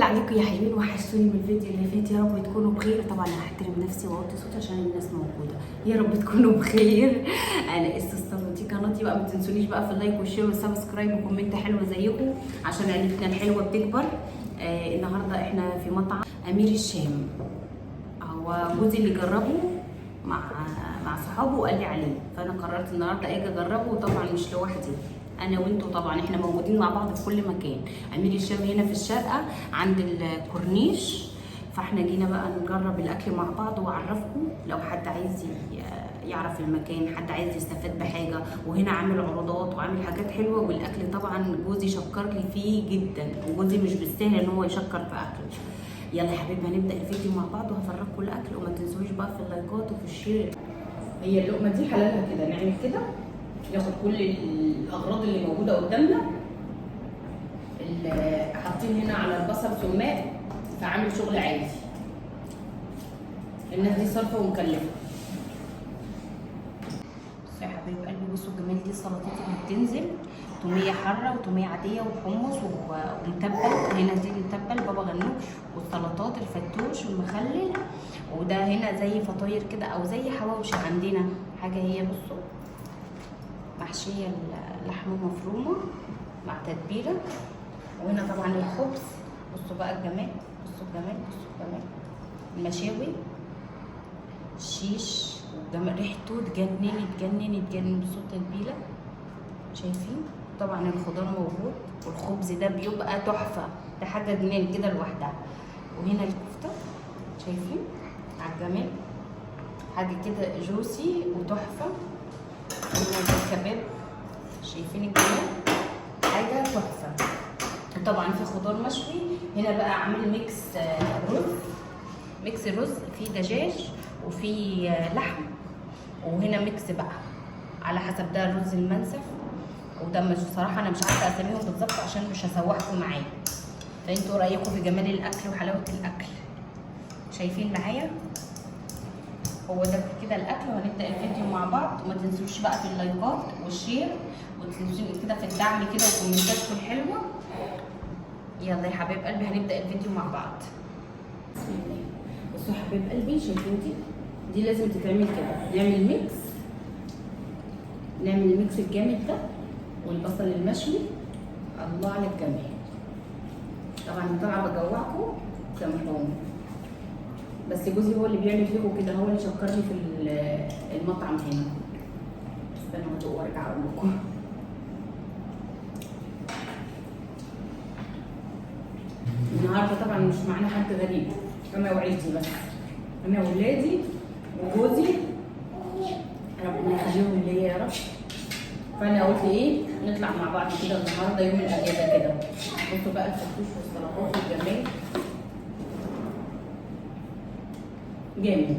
عليكم يا حلوين، وحشتوني من الفيديو اللي فات. يا رب تكونوا بخير. طبعا انا هحترم نفسي واوطي صوتي عشان الناس موجوده. يا رب تكونوا بخير. انا استاذ دي قناتي بقى، ما تنسونيش بقى في اللايك والشير والسبسكرايب وكومنت حلو زيكم عشان عيلتنا الحلوه بتكبر. النهارده احنا في مطعم امير الشام. هو جوزي اللي جربه مع صحابه وقال لي عليه، فانا قررت النهارده اجي اجربه. وطبعا مش لوحدي، انا وانتوا طبعا احنا موجودين مع بعض في كل مكان. امير الشام هنا في الشارقه عند الكورنيش، فاحنا جينا بقى نجرب الاكل مع بعض واعرفكم لو حد عايز يعرف المكان، حد عايز يستفاد بحاجه. وهنا عامل عروضات وعامل حاجات حلوه، والاكل طبعا جوزي شكر لي فيه جدا، وجوزي مش بالسهل ان هو يشكر في اكل. يلا يا حبيبي هنبدا الفيديو مع بعض وهفرجكم الاكل، وما تنسوش بقى في اللايكات وفي الشير. هي اللقمه دي حلالها كده، نعمل كده ياخد كل الاغراض اللي موجوده قدامنا. حاطين هنا على البصل ثومات، فعامل شغل عادي. الناس دي صارفه ومكلفه. بصوا يا حبايب قلبي، بصوا الجمال. دي سلطتي اللي بتنزل، توميه حاره وتوميه عاديه وحمص ومتبل. هنا دي متبل بابا غنوج، والسلطات الفتوش والمخلل. وده هنا زي فطاير كده او زي حواوشي عندنا حاجه. هي بصوا محشيه لحمه مفرومه مع تتبيله. وهنا طبعا الخبز. بصوا بقى الجمال، بصوا الجمال، بصوا الجمال. المشاوي، الشيش، والجمال ريحته تجنن. بصوا التتبيله شايفين. طبعا الخضار موجود، والخبز ده بيبقى تحفه، ده حاجه جنان كده لوحدها. وهنا الكفته شايفين على الجمال، حاجه كده جوسي وتحفه. هنا الكباب شايفين الجمال، حاجه تحفه. وطبعا في خضار مشوي. هنا بقى عامل ميكس رز، فيه دجاج وفيه لحم. وهنا ميكس بقى على حسب، ده الرز المنسف وده مش، بصراحه انا مش عارفه اساميهم بالظبط عشان مش هسوحكم معايا. فانتوا رايكم في جمال الاكل وحلاوه الاكل. شايفين معايا، هو ده كده الاكل. وهنبدا الفيديو مع بعض. وما تنسوش بقى في اللايكات والشير، وتنسوش كده في الدعم كده وكومنتاتكم الحلوه. يلا يا حبايب قلبي هنبدا الفيديو مع بعض. بسم الله. بصوا يا حبايب قلبي، شايفين دي لازم تتعمل كده. نعمل الميكس الجامد ده، والبصل المشوي. الله على الجمال. طبعا طالعه بجوعكم، سامحوني، بس جوزي هو اللي بيعمل فيكم كده، هو اللي شكرني في المطعم هنا. استنوا ادوق وارجع اقول لكم. النهارده طبعا مش معانا حد غريب، انا وعيلتي بس، انا وولادي وجوزي، ربنا يخليهم ليا يا رب. فانا قلت ايه، نطلع مع بعض كده النهارده يوم الاجازه كده. بصوا بقى الفتوش والسلطات والجمال جامد.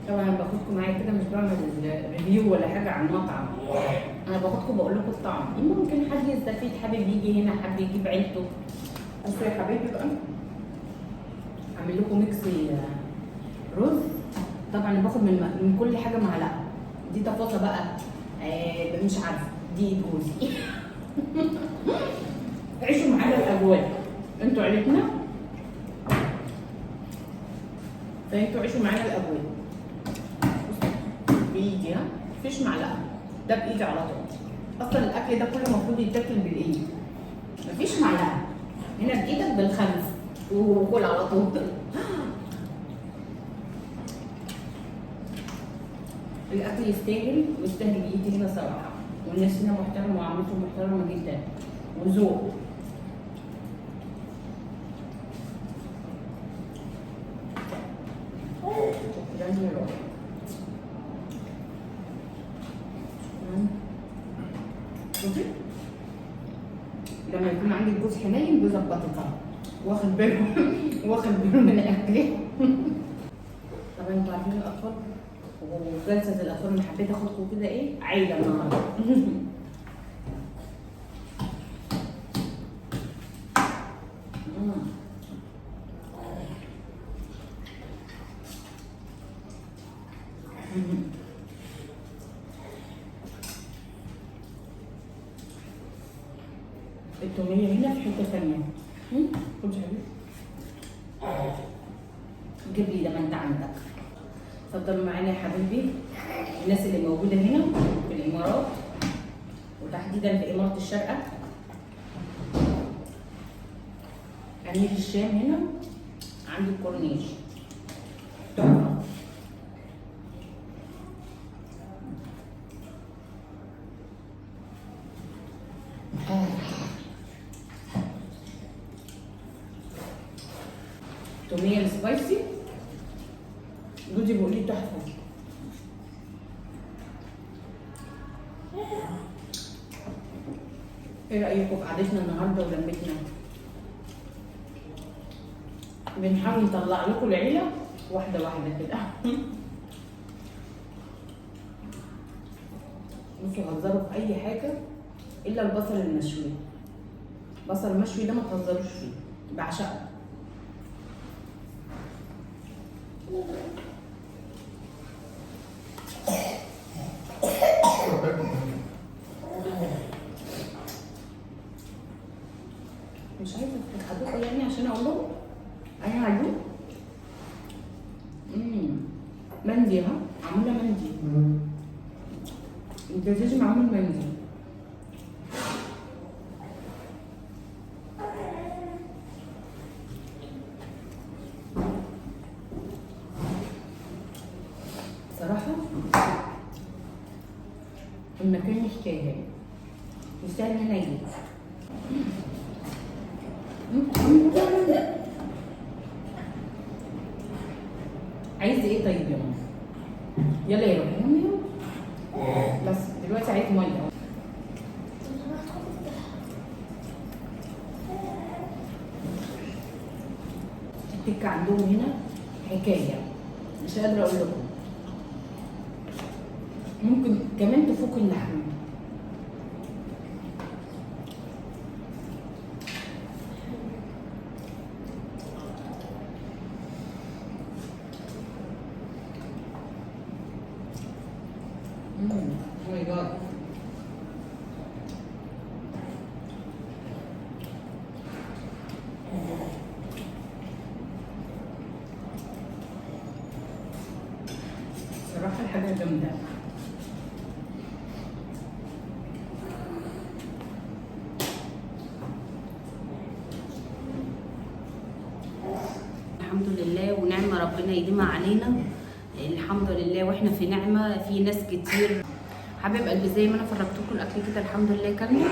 طبعا انا باخدكم معايا كده، مش بعمل ريفيو ولا حاجه عن المطعم، انا باخدكم بقول لكم الطعم. ممكن حد يستفيد، حابب يجي هنا، حابب يجيب عيلته. بصوا يا حبايبي بقى، اعمل لكم ميكس رز. طبعا باخد من كل حاجه معلقه. دي طفاطه بقى، مش عارفه، دي جوزي. عيشوا معانا الاجواء، انتوا عيلتنا، فانتوا عيشوا معانا الاجواء. بايدي، ها، مفيش معلقه، ده بايدي على طول. اصلا الاكل ده كله المفروض يتاكل بالايد، مفيش معلقه. هنا بايدك بالخلف وكل على طول. الاكل يستاهل ويستاهل ايدي هنا صراحه، والناس هنا محترمه وعاملتهم محترمه جدا وذوق. شوفي، لما يكون عندك جوز حنين بيظبطك، واخد باله من اكله. طبعا انتوا عارفين الاطفال، وجلسه الاطفال اللي حبيت اخدكم كده ايه، عيله النهارده. التوميه هنا في حته ثانيه. خد يا حبيبي، جيب لي ده ما انت عندك. اتفضلوا معانا يا حبيبي الناس اللي موجوده هنا في الامارات، وتحديدا في اماره الشارقه، امير الشام هنا عند الكورنيش. تحفه. توميه السبايسي جوزي بيقول لي تحفه. ايه رايكم في قعدتنا النهارده ولمتنا؟ بنحاول نطلع لكم العيله واحده واحده كده. مش تهزروا في اي حاجه الا البصل المشوي. البصل المشوي ده ما تهزروش فيه، بعشقه. مش عايزه افتح يعني عشان اقول لهم انا هدوق. مندي، ها عامله مندي. الدجاج معمول مندي. صراحه المكان حكايه، يستاهل ان انا اجي. عايز ايه طيب يا ماما؟ يلا يا روحي بس دلوقتي عايز ميه. التكه عندهم هنا حكايه، مش قادره اقول لكم. ممكن كمان تفوق اللحم. Oh my god. صراحة الحاجة جامدة. الحمد لله ونعمة ربنا يديمها علينا. الحمد لله واحنا في نعمة. في ناس كتير حبيب قلبي زي ما انا فرجتكم الاكل كده الحمد لله كلنا.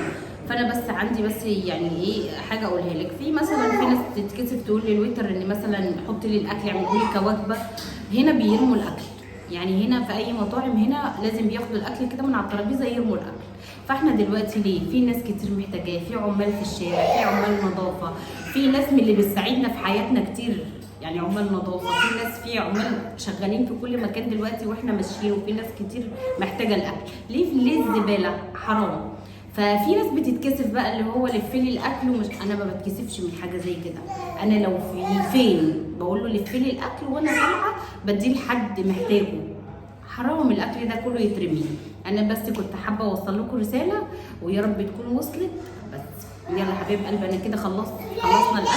فانا بس عندي بس يعني ايه حاجه اقولها لك. في مثلا في ناس تتكسف تقول لي الويتر ان مثلا حط لي الاكل يعملوا لي كوجبه. هنا بيرموا الاكل، يعني هنا في اي مطاعم هنا لازم بياخدوا الاكل كده من على الترابيزه يرموا الاكل. فاحنا دلوقتي ليه؟ في ناس كتير محتاجاه، في عمال في الشارع، في عمال نظافه، في ناس من اللي بتساعدنا في حياتنا كتير، يعني عمال نظافه، في ناس في عمال شغالين في كل مكان دلوقتي واحنا ماشيين، وفي ناس كتير محتاجه الاكل. ليه الزباله؟ حرام. ففي ناس بتتكسف بقى اللي هو لفلي الاكل ومش. انا ما بتكسفش من حاجه زي كده. انا لو فين بقول له لفلي الاكل وانا طالعه بديه لحد محتاجه. حرام الاكل ده كله يترمي. انا بس كنت حابه اوصل لكم رساله ويا رب تكون وصلت. بس يلا حبايب قلبي انا كده خلصنا الاكل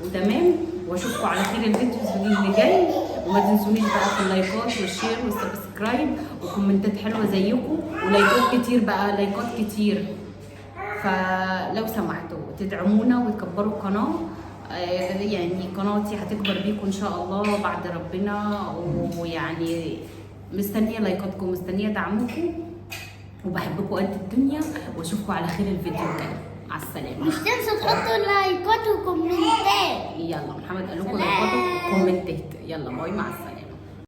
وتمام. واشوفكم على خير الفيديو اللي جاي. وما تنسونيش بقى في اللايكات والشير والسبسكرايب وكومنتات حلوه زيكم ولايكات كتير بقى، لايكات كتير. فلو سمحتوا تدعمونا وتكبروا القناه. يعني قناتي هتكبر بيكم ان شاء الله بعد ربنا. ويعني مستنيه لايكاتكم، مستنيه دعمكم، وبحبكم قد الدنيا. واشوفكم على خير الفيديو الجاي. مع السلامه. مش تنسوا تحطوا لايكات وكومنتات. يلا محمد قال لكم لايكات وكومنتات. يلا باي، مع السلامه.